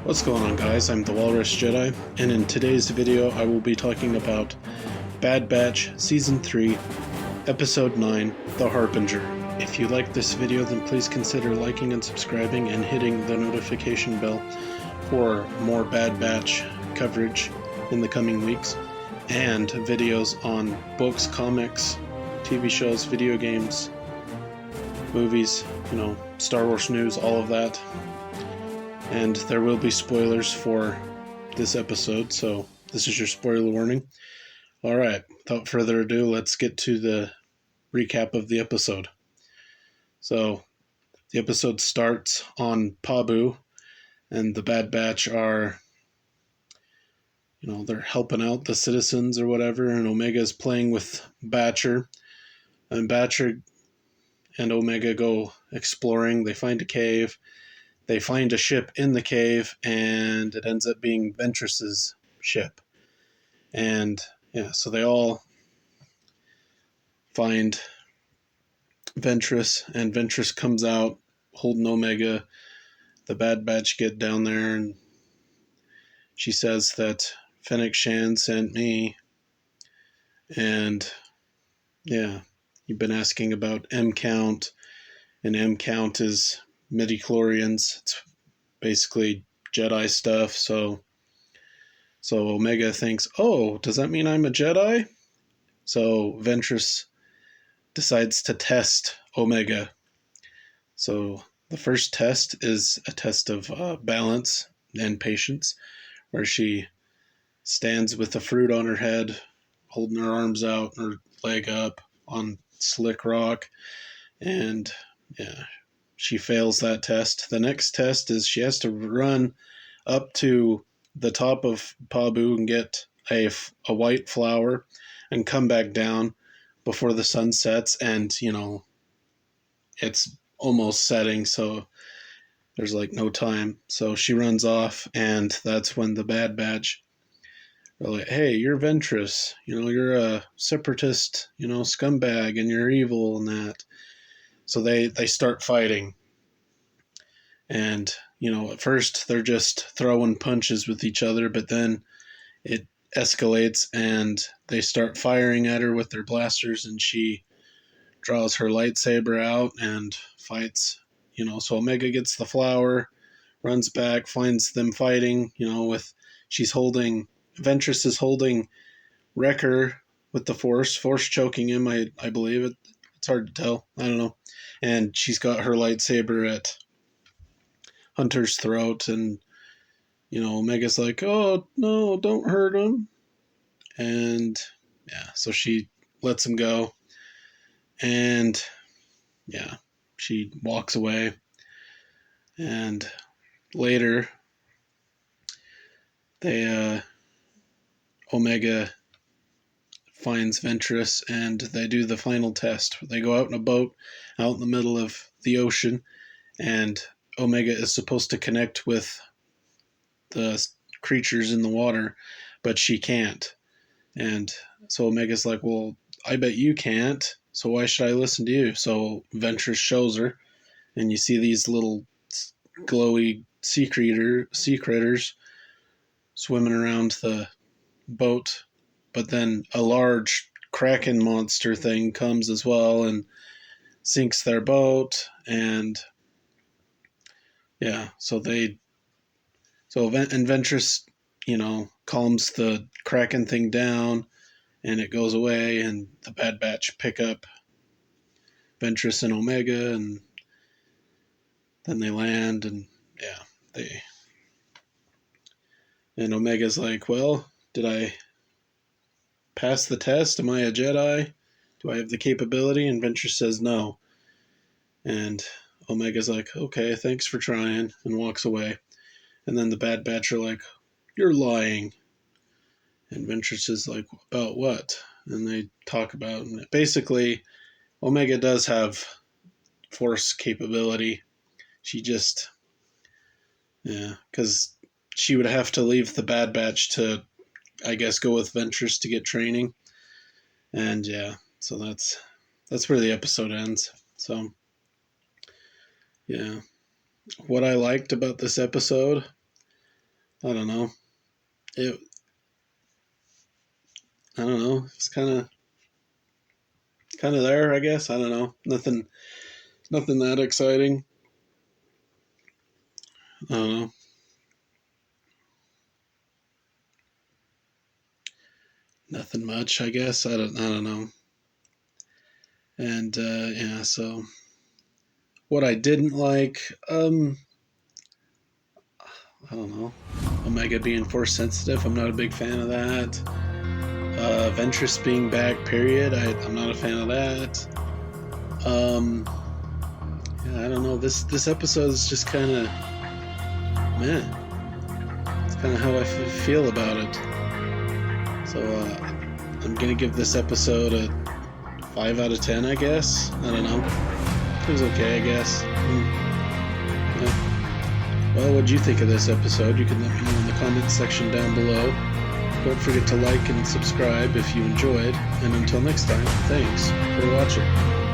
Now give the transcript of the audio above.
What's going on, guys? I'm the Walrus Jedi, and in today's video I will be talking about Bad Batch Season 3, Episode 9, The Harbinger. If you like this video, then please consider liking and subscribing and hitting the notification bell for more Bad Batch coverage in the coming weeks, and videos on books, comics, TV shows, video games, movies, Star Wars news, all of that. And there will be spoilers for this episode, so this is your spoiler warning. Alright, without further ado, let's get to the recap of the episode. So, the episode starts on Pabu, and the Bad Batch are, they're helping out the citizens or whatever, and Omega is playing with Batcher. And Batcher and Omega go exploring. They find a cave. They find a ship in the cave, and it ends up being Ventress's ship. And so they all find Ventress, and Ventress comes out holding Omega. The Bad Batch get down there, and she says that Fennec Shan sent me. And you've been asking about M Count, and M Count is midichlorians. It's basically Jedi stuff. So Omega thinks, oh, does that mean I'm a Jedi? So Ventress decides to test Omega. So the first test is a test of balance and patience, where she stands with a fruit on her head, holding her arms out, her leg up on slick rock, and she fails that test. The next test is she has to run up to the top of Pabu and get a white flower and come back down before the sun sets. And, it's almost setting, so there's no time. So she runs off, and that's when the Bad Batch are like, hey, you're Ventress. You're a separatist, scumbag, and you're evil and that. So they start fighting. And, at first they're just throwing punches with each other, but then it escalates and they start firing at her with their blasters, and she draws her lightsaber out and fights. So Omega gets the flower, runs back, finds them fighting, Ventress is holding Wrecker with the Force choking him, I believe. It's hard to tell. I don't know. And she's got her lightsaber at Hunter's throat, and Omega's like, oh no, don't hurt him. And so she lets him go, and she walks away. And later Omega finds Ventress, and they do the final test. They go out in a boat out in the middle of the ocean, and Omega is supposed to connect with the creatures in the water, but she can't. And so Omega's like, well, I bet you can't, so why should I listen to you? So Ventress shows her, and you see these little glowy sea critters swimming around the boat, but then a large kraken monster thing comes as well and sinks their boat. And Ventress, calms the kraken thing down, and it goes away, and the Bad Batch pick up Ventress and Omega, and then they land, and and Omega's like, well, did I pass the test? Am I a Jedi? Do I have the capability? And Ventress says no. And Omega's like, okay, thanks for trying, and walks away. And then the Bad Batch are like, you're lying. And Ventress is like, about what? And they talk about, and basically, Omega does have Force capability. She just, because she would have to leave the Bad Batch to, I guess, go with Ventress to get training. And so that's where the episode ends. So, what I liked about this episode I don't know. It. I don't know. It's kind of there, I guess. I don't know. Nothing that exciting. I don't know. Nothing much, I guess. I don't know. And yeah, so what I didn't like, I don't know. Omega being force sensitive, I'm not a big fan of that. Ventress being back, period. I'm not a fan of that. Yeah, I don't know. This episode is just kind of meh. It's kind of how I feel about it. So I'm gonna give this episode a 5 out of 10, I guess. I don't know. It was okay, I guess. Yeah. Well, what'd you think of this episode? You can let me know in the comments section down below. Don't forget to like and subscribe if you enjoyed. And until next time, thanks for watching.